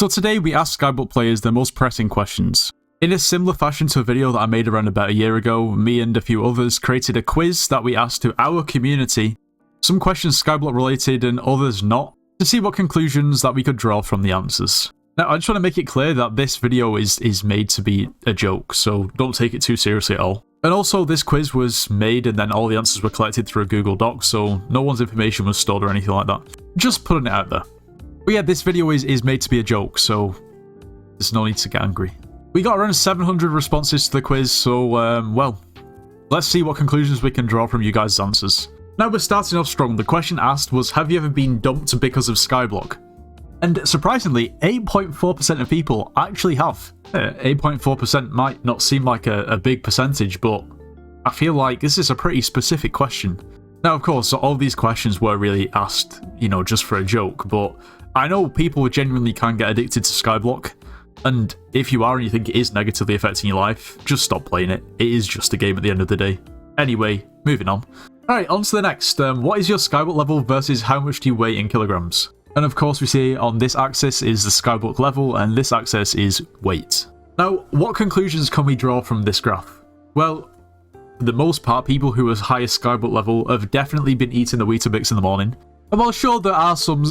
So today we asked Skyblock players their most pressing questions. In a similar fashion to a video that I made around about a year ago, me and a few others created a quiz that we asked to our community, some questions Skyblock related and others not, to see what conclusions that we could draw from the answers. Now I just want to make it clear that this video is made to be a joke, so don't take it too seriously at all. And also this quiz was made and then all the answers were collected through a Google Doc, so no one's information was stored or anything like that. Just putting it out there. But yeah, this video is made to be a joke, so there's no need to get angry. We got around 700 responses to the quiz, so, well, let's see what conclusions we can draw from you guys' answers. Now we're starting off strong. The question asked was, have you ever been dumped because of Skyblock? And surprisingly, 8.4% of people actually have. 8.4% might not seem like a big percentage, but I feel like this is a pretty specific question. Now, of course, all these questions were really asked, you know, just for a joke, but I know people genuinely can get addicted to Skyblock, and if you are and you think it is negatively affecting your life, just stop playing it. It is just a game at the end of the day. Anyway, moving on. Alright, on to the next. What is your Skyblock level versus how much do you weigh in kilograms? And of course we see on this axis is the Skyblock level, and this axis is weight. Now, what conclusions can we draw from this graph? Well, for the most part, people who are highest Skyblock level have definitely been eating the Weetabix in the morning. And while sure there are some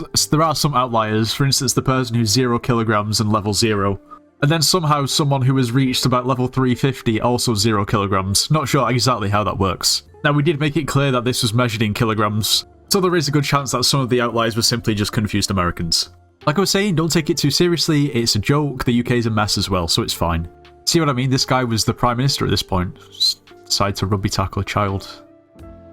outliers, for instance the person who's 0 kilograms and level 0, and then somehow someone who has reached about level 350 also 0 kilograms. Not sure exactly how that works. Now we did make it clear that this was measured in kilograms, so there is a good chance that some of the outliers were simply just confused Americans. Like I was saying, don't take it too seriously, it's a joke, the UK is a mess as well, so it's fine. See what I mean? This guy was the Prime Minister at this point. Just decided to rugby tackle a child.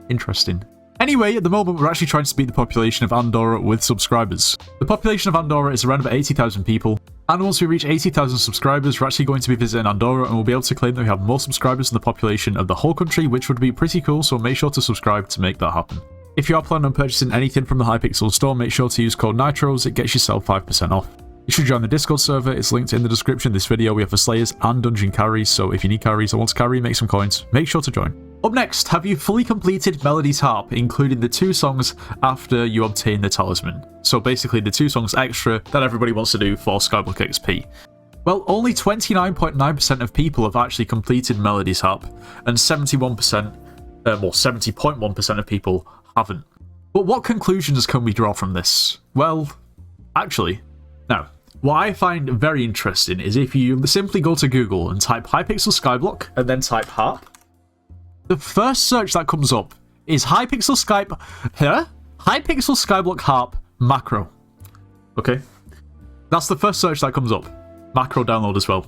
Interesting. Anyway, at the moment we're actually trying to beat the population of Andorra with subscribers. The population of Andorra is around about 80,000 people, and once we reach 80,000 subscribers we're actually going to be visiting Andorra and we'll be able to claim that we have more subscribers than the population of the whole country, which would be pretty cool, so make sure to subscribe to make that happen. If you are planning on purchasing anything from the Hypixel store, make sure to use code NITROS, it gets yourself 5% off. You should join the Discord server, it's linked in the description of this video. We have for Slayers and Dungeon carries, so if you need carries or want to carry, make some coins, make sure to join. Up next, have you fully completed Melody's Harp, including the 2 songs after you obtain the talisman? So basically the 2 songs extra that everybody wants to do for Skyblock XP. Well, only 29.9% of people have actually completed Melody's Harp, and 70.1% of people haven't. But what conclusions can we draw from this? Well, actually, now, what I find very interesting is if you simply go to Google and type Hypixel Skyblock and then type harp, the first search that comes up is Hypixel Skyblock harp macro. Okay? That's the first search that comes up. Macro download as well.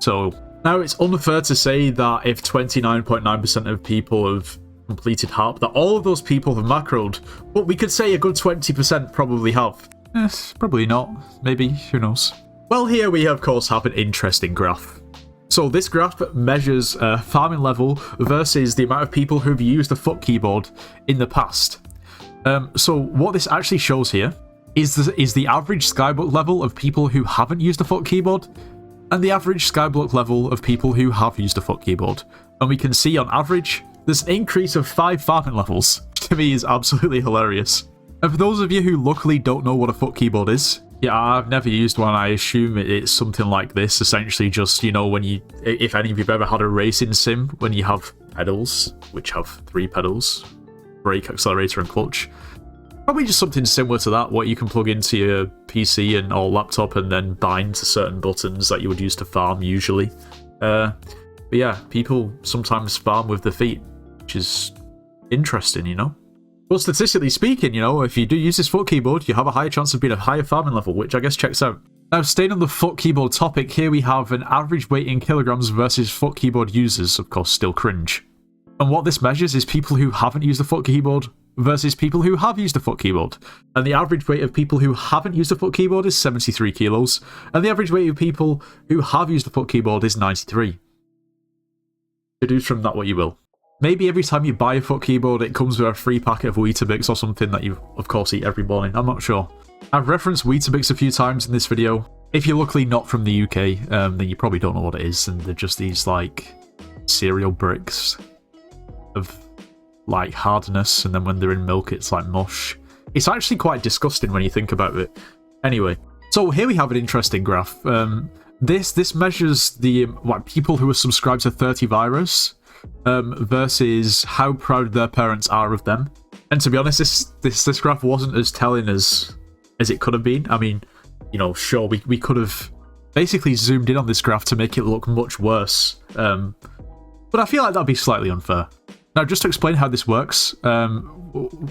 So, now it's unfair to say that if 29.9% of people have completed harp, that all of those people have macroed, but we could say a good 20% probably have. Probably not. Maybe. Who knows? Well, here we of course have an interesting graph. So this graph measures farming level versus the amount of people who've used the foot keyboard in the past. So what this actually shows here is the average Skyblock level of people who haven't used the foot keyboard, and the average Skyblock level of people who have used the foot keyboard. And we can see on average, there's an increase of 5 farming levels, which to me is absolutely hilarious. And for those of you who luckily don't know what a foot keyboard is, yeah, I've never used one. I assume it's something like this, essentially just, you know, when you, if any of you've ever had a racing sim, when you have pedals, which have 3 pedals, brake, accelerator and clutch. Probably just something similar to that, what you can plug into your PC and or laptop and then bind to certain buttons that you would use to farm usually. But yeah, people sometimes farm with their feet, which is interesting, you know? Well, statistically speaking, you know, if you do use this foot keyboard, you have a higher chance of being a higher farming level, which I guess checks out. Now, staying on the foot keyboard topic, here we have an average weight in kilograms versus foot keyboard users, of course, still cringe. And what this measures is people who haven't used the foot keyboard versus people who have used the foot keyboard. And the average weight of people who haven't used the foot keyboard is 73 kilos, and the average weight of people who have used the foot keyboard is 93. Deduce from that what you will. Maybe every time you buy a foot keyboard, it comes with a free packet of Weetabix or something that you, of course, eat every morning. I'm not sure. I've referenced Weetabix a few times in this video. If you're luckily not from the UK, then you probably don't know what it is, and they're just these, like, cereal bricks of, like, hardness, and then when they're in milk, it's like mush. It's actually quite disgusting when you think about it. Anyway, So here we have an interesting graph. This measures the people who are subscribed to 30 virus versus how proud their parents are of them. And to be honest, this graph wasn't as telling as it could have been. I mean, you know, sure, we could have basically zoomed in on this graph to make it look much worse. But I feel like that'd be slightly unfair. Now, just to explain how this works,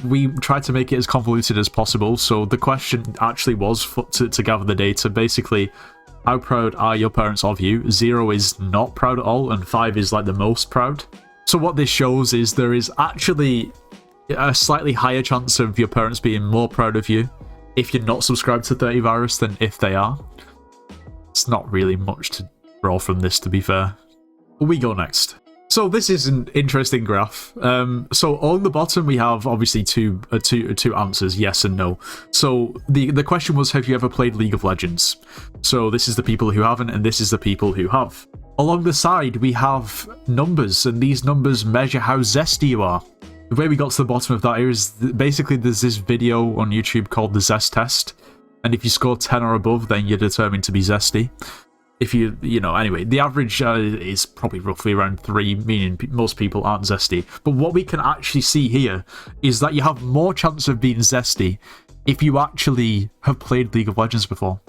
we tried to make it as convoluted as possible. So the question actually was to gather the data. Basically, how proud are your parents of you? 0 is not proud at all, and 5 is like the most proud. So what this shows is there is actually a slightly higher chance of your parents being more proud of you if you're not subscribed to 30 virus than if they are. It's not really much to draw from this, to be fair. We go next. So this is an interesting graph. So on the bottom we have obviously two answers, yes and no. So the question was, have you ever played League of Legends? So this is the people who haven't, and this is the people who have. Along the side we have numbers, and these numbers measure how zesty you are. The way we got to the bottom of that here is basically there's this video on YouTube called the Zest Test, and if you score 10 or above, then you're determined to be zesty. If you know, anyway, the average is probably roughly around 3, meaning most people aren't zesty. But what we can actually see here is that you have more chance of being zesty if you actually have played League of Legends before.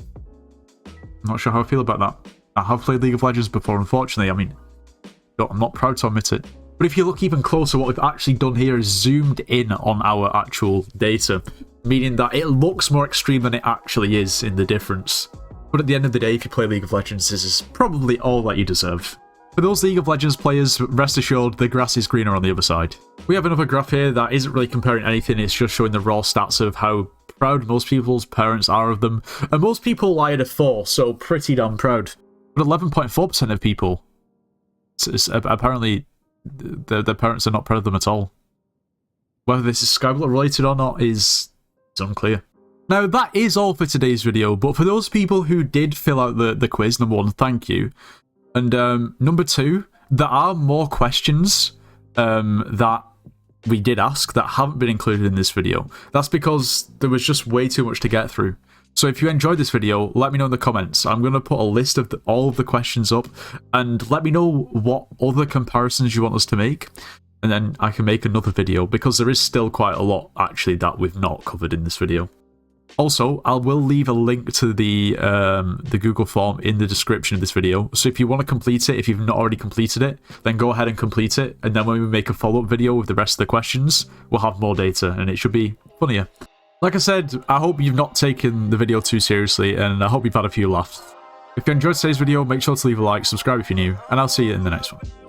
I'm not sure how I feel about that. I have played League of Legends before, unfortunately. I mean, I'm not proud to admit it. But if you look even closer, what we've actually done here is zoomed in on our actual data, meaning that it looks more extreme than it actually is in the difference. But at the end of the day, if you play League of Legends, this is probably all that you deserve. For those League of Legends players, rest assured, the grass is greener on the other side. We have another graph here that isn't really comparing anything, it's just showing the raw stats of how proud most people's parents are of them. And most people lie at a 4, so pretty damn proud. But 11.4% of people, apparently, their parents are not proud of them at all. Whether this is Skyblock related or not is unclear. Now, that is all for today's video, but for those people who did fill out the quiz, number 1, thank you. And number 2, there are more questions that we did ask that haven't been included in this video. That's because there was just way too much to get through. So if you enjoyed this video, let me know in the comments. I'm going to put a list of all of the questions up, and let me know what other comparisons you want us to make, and then I can make another video, because there is still quite a lot, actually, that we've not covered in this video. Also, I will leave a link to the Google form in the description of this video, so if you want to complete it, if you've not already completed it, then go ahead and complete it, and then when we make a follow-up video with the rest of the questions, we'll have more data, and it should be funnier. Like I said, I hope you've not taken the video too seriously, and I hope you've had a few laughs. If you enjoyed today's video, make sure to leave a like, subscribe if you're new, and I'll see you in the next one.